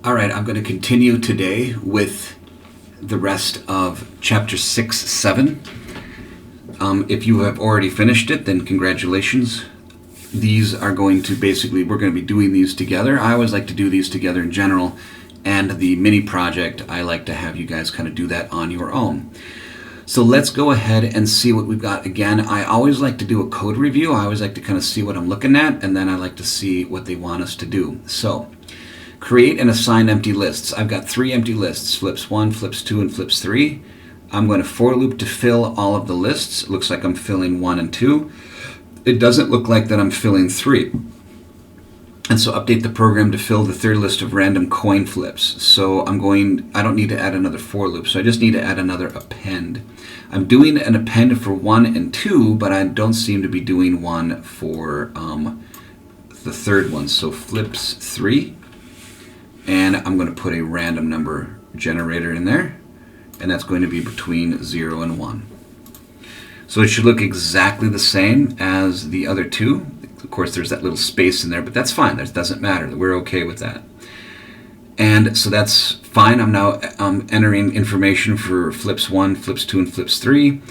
All right, I'm going to continue today with the rest of chapter 6, 7. If you have already finished it, then congratulations. These are going to basically, we're going to be doing these together. I always like to do these together in general, and the mini project, I like to have you guys kind of do that on your own. So let's go ahead and see what we've got. Again, I always like to do a code review. I always like to kind of see what I'm looking at, and then I like to see what they want us to do. So create and assign empty lists. I've got 3 empty lists, flips 1, flips 2, and flips 3. I'm going to for loop to fill all of the lists. It looks like I'm filling 1 and 2. It doesn't look like that I'm filling 3. And so update the program to fill the third list of random coin flips. So I don't need to add another for loop, so I just need to add another append. I'm doing an append for 1 and 2, but I don't seem to be doing one for the third one. So flips 3, and I'm going to put a random number generator in there, and that's going to be between 0 and 1. So it should look exactly the same as the other two. Of course, there's that little space in there, but that's fine. That doesn't matter. We're okay with that. And so that's fine. I'm now entering information for flips 1, flips 2, and flips 3,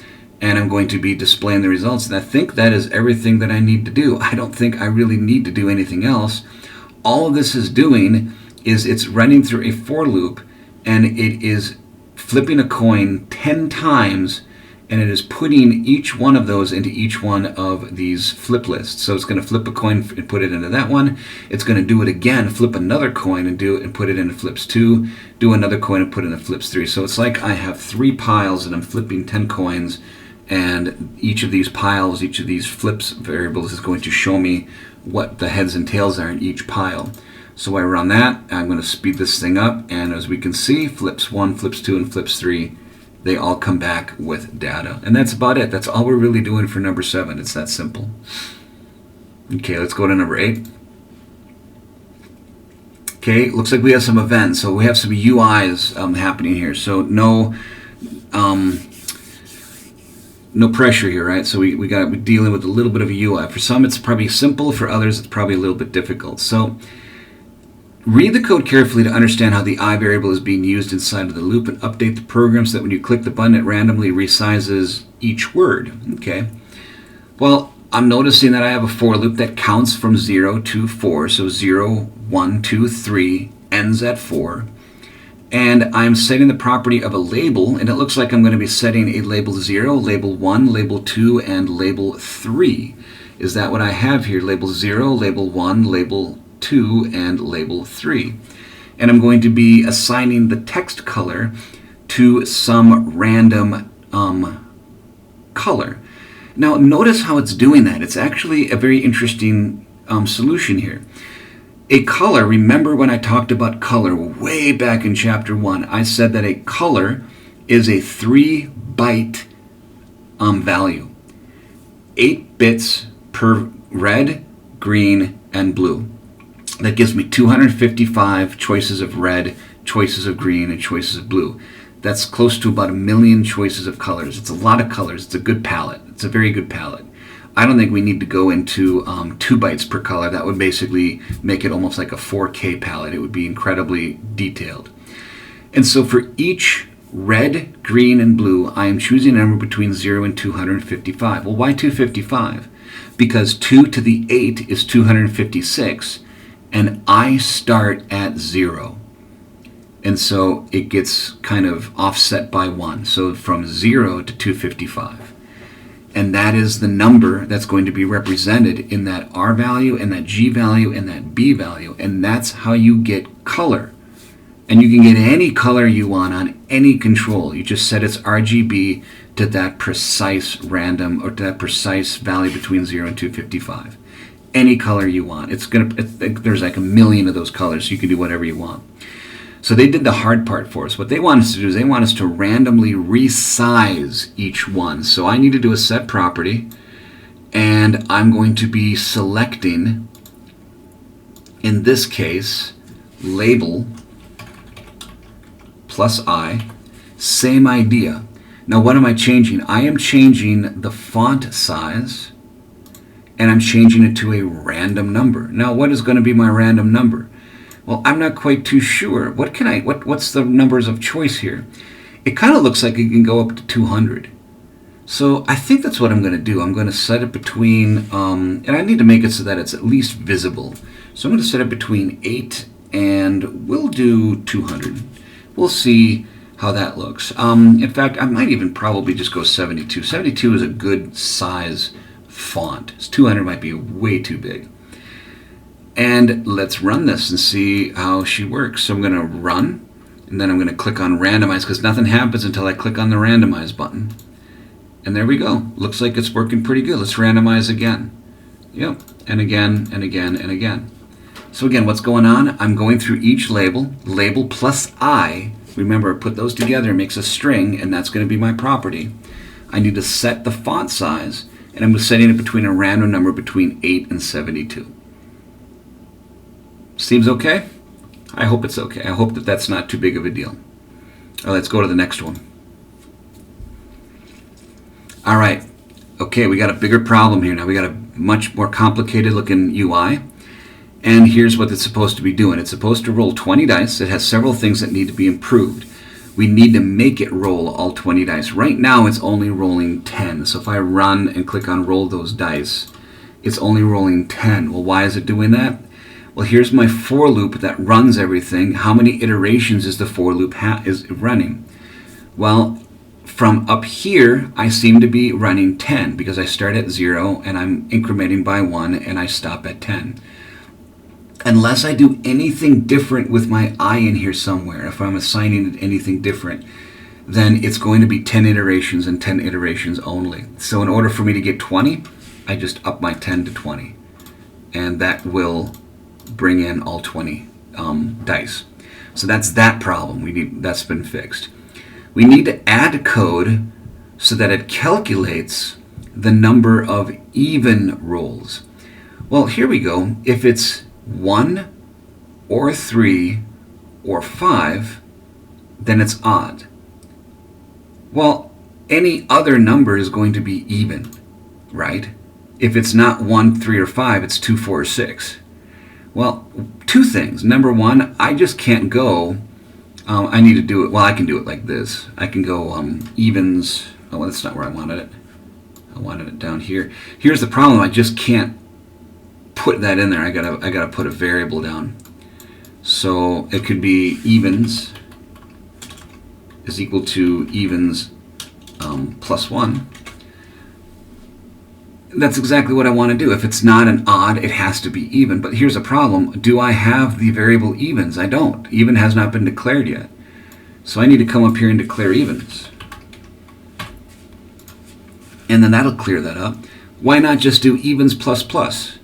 and I'm going to be displaying the results. And I think that is everything that I need to do. I don't think I really need to do anything else. All of this is doing is it's running through a for loop, and it is flipping a coin 10 times, and it is putting each one of those into each one of these flip lists. So it's going to flip a coin and put it into that one. It's going to do it again, flip another coin and do it and put it into flips 2, do another coin and put it into flips 3. So it's like I have 3 piles and I'm flipping 10 coins, and each of these piles, each of these flips variables is going to show me what the heads and tails are in each pile. So I run that, I'm going to speed this thing up, and as we can see, flips 1, flips 2, and flips 3, they all come back with data. And that's about it. That's all we're really doing for number 7. It's that simple. Okay, let's go to number 8. Okay, looks like we have some events. So we have some UIs happening here. So no pressure here, right? So we're dealing with a little bit of a UI. For some, it's probably simple. For others, it's probably a little bit difficult. So read the code carefully to understand how the I variable is being used inside of the loop, and update the program so that when you click the button, it randomly resizes each word. Okay. Well, I'm noticing that I have a for loop that counts from 0 to 4. So 0, 1, 2, 3 ends at 4. And I'm setting the property of a label, and it looks like I'm going to be setting a label 0, label 1, label 2, and label 3. Is that what I have here? Label 0, label 1, label 2, and label 3. And I'm going to be assigning the text color to some random color. Now notice how it's doing that. It's actually a very interesting solution here. A color, remember when I talked about color way back in chapter 1, I said that a color is a 3-byte value. 8 bits per red, green, and blue. That gives me 255 choices of red, choices of green, and choices of blue. That's close to about 1 million choices of colors. It's a lot of colors. It's a good palette. It's a very good palette. I don't think we need to go into 2 bytes per color. That would basically make it almost like a 4K palette. It would be incredibly detailed. And so for each red, green, and blue, I am choosing a number between 0 and 255. Well, why 255? Because 2 to the 8 is 256. And I start at 0. And so it gets kind of offset by 1. So from 0 to 255. And that is the number that's going to be represented in that R value, and that G value, and that B value. And that's how you get color. And you can get any color you want on any control. You just set its RGB to that precise random, or to that precise value between 0 and 255. Any color you want. There's like 1 million of those colors, so you can do whatever you want. So they did the hard part for us. What they want us to do is they want us to randomly resize each one. So I need to do a set property, and I'm going to be selecting, in this case, label plus I, same idea. Now what am I changing? I am changing the font size, and I'm changing it to a random number. Now what is going to be my random number? Well, I'm not quite too sure. What's the numbers of choice here? It kind of looks like it can go up to 200. So I think that's what I'm going to do. I'm going to set it between, and I need to make it so that it's at least visible. So I'm going to set it between 8 and we'll do 200. We'll see how that looks. In fact, I might even probably just go 72. 72 is a good size font. 200 might be way too big. And let's run this and see how she works. So I'm going to run, and then I'm going to click on randomize, because nothing happens until I click on the randomize button. And there we go. Looks like it's working pretty good. Let's randomize again. Yep, and again, and again, and again. So again, what's going on? I'm going through each label plus I. Remember, put those together, it makes a string, and that's going to be my property. I need to set the font size, and I'm setting it between a random number between 8 and 72. Seems okay? I hope it's okay. I hope that that's not too big of a deal. Let's go to the next one. All right. Okay, we got a bigger problem here now. We got a much more complicated looking UI. And here's what it's supposed to be doing. It's supposed to roll 20 dice. It has several things that need to be improved. We need to make it roll all 20 dice. Right now it's only rolling 10. So if I run and click on roll those dice, it's only rolling 10. Well, why is it doing that? Well, here's my for loop that runs everything. How many iterations is the for loop is running? Well, from up here, I seem to be running 10 because I start at 0 and I'm incrementing by 1 and I stop at 10. Unless I do anything different with my I in here somewhere, if I'm assigning it anything different, then it's going to be 10 iterations and 10 iterations only. So in order for me to get 20, I just up my 10 to 20. And that will bring in all 20 dice. So that's that problem. That's been fixed. We need to add code so that it calculates the number of even rolls. Well, here we go. If it's 1 or 3 or 5, then it's odd. Well, any other number is going to be even, right? If it's not 1, 3, or 5, it's 2, 4, or 6. Well, two things. Number one, I just can't go, I need to do it, well, I can do it like this. I can go evens, oh, that's not where I wanted it. I wanted it down here. Here's the problem, I just can't put that in there. I gotta put a variable down. So it could be evens is equal to evens plus 1. That's exactly what I want to do. If it's not an odd, it has to be even. But here's a problem. Do I have the variable evens? I don't. Even has not been declared yet. So I need to come up here and declare evens. And then that'll clear that up. Why not just do evens plus plus?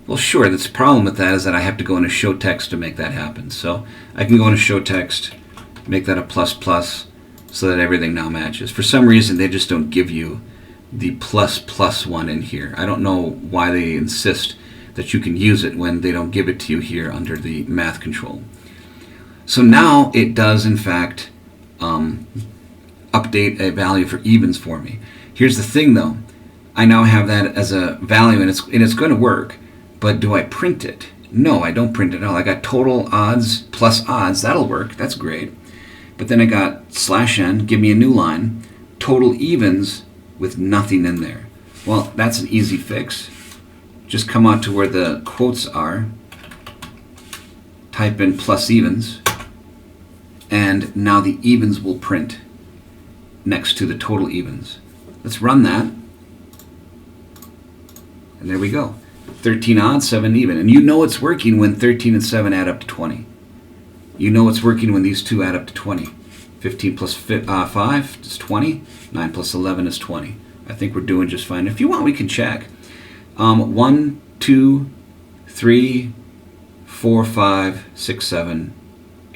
Well, sure, the problem with that is that I have to go into show text to make that happen. So I can go into show text, make that a plus plus, so that everything now matches. For some reason, they just don't give you the plus one in here. I don't know why they insist that you can use it when they don't give it to you here under the math control. So now it does, in fact, update a value for evens for me. Here's the thing, though. I now have that as a value, and it's going to work. But do I print it? No, I don't print it at all. I got total odds plus odds. That'll work. That's great. But then I got /n, give me a new line, total evens with nothing in there. Well, that's an easy fix. Just come out to where the quotes are, type in plus evens, and now the evens will print next to the total evens. Let's run that. And there we go. 13 odd, 7 even. And you know it's working when 13 and 7 add up to 20. You know it's working when these two add up to 20. 15 plus 5 is 20. 9 plus 11 is 20. I think we're doing just fine. If you want, we can check. 1, 2, 3, 4, 5, 6, 7,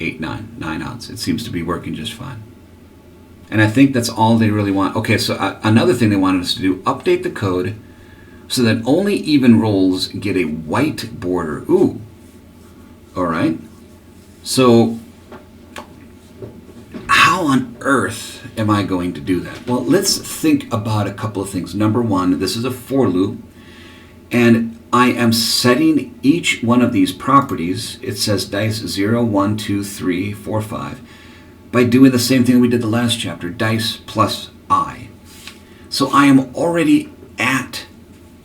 8, 9. 9 odds. It seems to be working just fine. And I think that's all they really want. Okay, so another thing they wanted us to do, update the code so that only even rolls get a white border. Ooh. All right. So how on earth am I going to do that? Well, let's think about a couple of things. Number one, this is a for loop, and I am setting each one of these properties, it says dice 0, 1, 2, 3, 4, 5, by doing the same thing we did the last chapter, dice plus I. So I am already at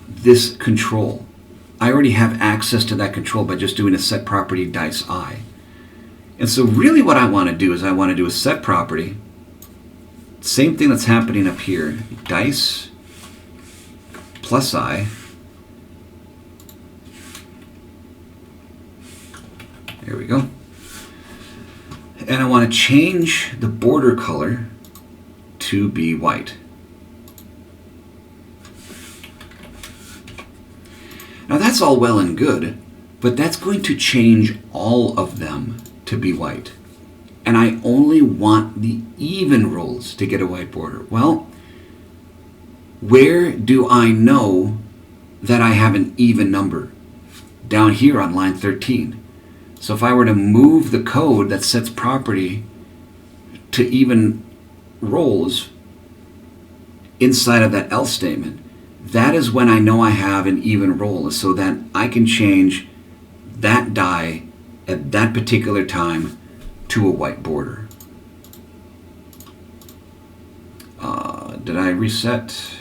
this control. I already have access to that control by just doing a set property dice I. And so really what I want to do is I want to do a set property, same thing that's happening up here, dice plus I. There we go. And I want to change the border color to be white. Now that's all well and good, but that's going to change all of them to be white. And I only want the even rolls to get a white border. Well, where do I know that I have an even number? Down here on line 13. So if I were to move the code that sets property to even rolls inside of that else statement, that is when I know I have an even roll, so that I can change that die at that particular time to a white border. Did I reset?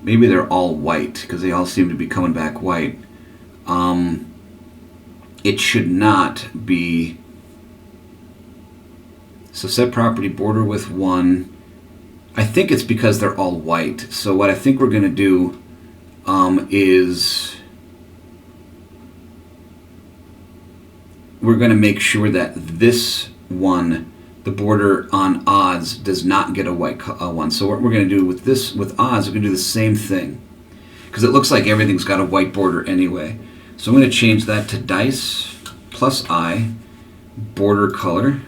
Maybe they're all white because they all seem to be coming back white. It should not be. So set property border with 1. I think it's because they're all white. So what I think we're going to do is we're going to make sure that this one, the border on odds, does not get a white one. So what we're going to do with this, with odds, we're going to do the same thing, because it looks like everything's got a white border anyway. So I'm going to change that to dice plus I, border color,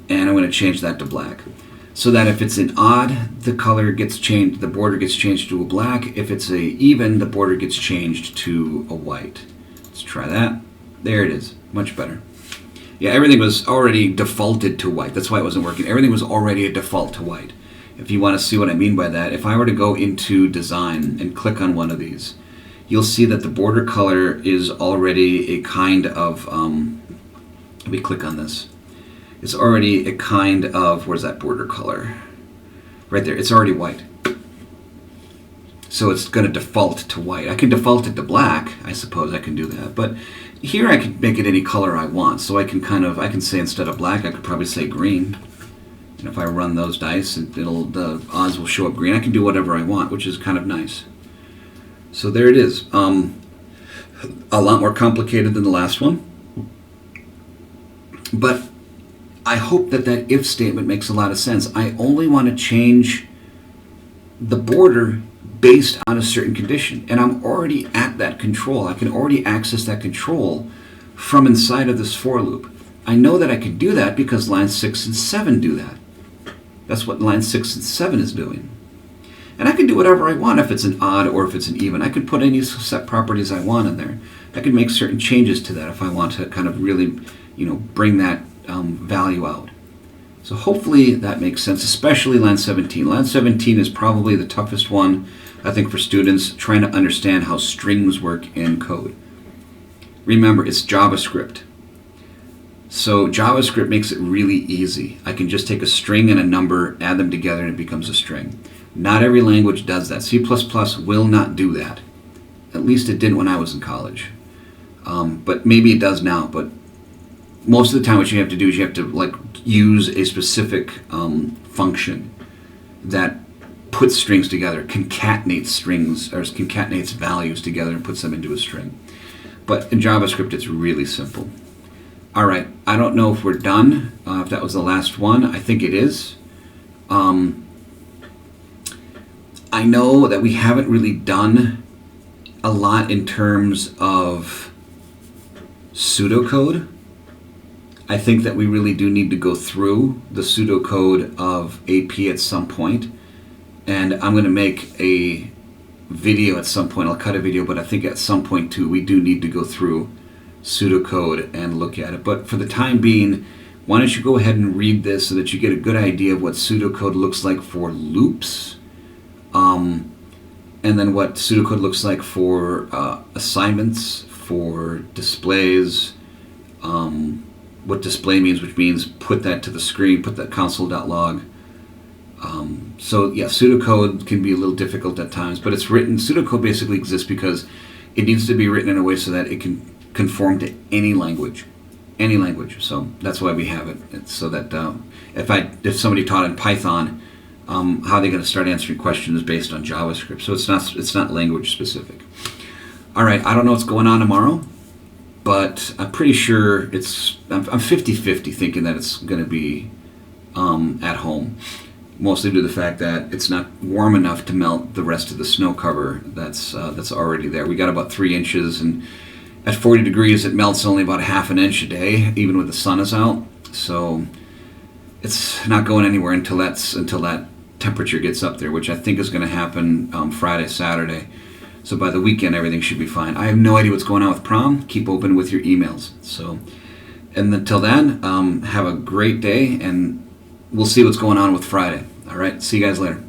and I'm going to change that to black. So that if it's an odd, the color gets changed, the border gets changed to a black. If it's a even, the border gets changed to a white. Let's try that. There it is, much better. Yeah, everything was already defaulted to white. That's why it wasn't working. Everything was already a default to white. If you want to see what I mean by that, if I were to go into design and click on one of these, you'll see that the border color is already a kind of, let me click on this. It's already a kind of, where's that border color? Right there, it's already white. So it's going to default to white. I can default it to black, I suppose I can do that. But here I can make it any color I want. So I can I can say instead of black, I could probably say green. And if I run those dice, the odds will show up green. I can do whatever I want, which is kind of nice. So there it is. A lot more complicated than the last one. But I hope that that if statement makes a lot of sense. I only want to change the border based on a certain condition. And I'm already at that control. I can already access that control from inside of this for loop. I know that I can do that because lines 6 and 7 do that. That's what line 6 and 7 is doing. And I can do whatever I want if it's an odd or if it's an even. I could put any set properties I want in there. I can make certain changes to that if I want to kind of really, bring that value out. So hopefully that makes sense, especially line 17. Line 17 is probably the toughest one, I think, for students trying to understand how strings work in code. Remember, it's JavaScript. So JavaScript makes it really easy. I can just take a string and a number, add them together, and it becomes a string. Not every language does that. C++ will not do that. At least it didn't when I was in college. But maybe it does now. But most of the time what you have to do is you have to use a specific function that puts strings together, concatenates strings, or concatenates values together and puts them into a string. But in JavaScript it's really simple. All right, I don't know if we're done, if that was the last one. I think it is. I know that we haven't really done a lot in terms of pseudocode. I think that we really do need to go through the pseudocode of AP at some point. And I'm going to make a video at some point. I'll cut a video, but I think at some point too, we do need to go through pseudocode and look at it. But for the time being, why don't you go ahead and read this so that you get a good idea of what pseudocode looks like for loops, and then what pseudocode looks like for assignments, for displays, what display means, which means put that to the screen, put that console.log. So yeah, pseudocode can be a little difficult at times, but it's written, pseudocode basically exists because it needs to be written in a way so that it can conform to any language. Any language. So that's why we have it. It's so that if somebody taught in Python, how are they going to start answering questions based on JavaScript? So it's not language specific. All right, I don't know what's going on tomorrow, but I'm pretty sure I'm 50-50 thinking that it's going to be at home, mostly due to the fact that it's not warm enough to melt the rest of the snow cover that's already there. We got about 3 inches, and at 40 degrees it melts only about half an inch a day, even when the sun is out. So it's not going anywhere until that temperature gets up there, which I think is going to happen Friday, Saturday. So by the weekend everything should be fine. I have no idea what's going on with prom. Keep open with your emails. So, and until then, have a great day, and we'll see what's going on with Friday. All right, see you guys later.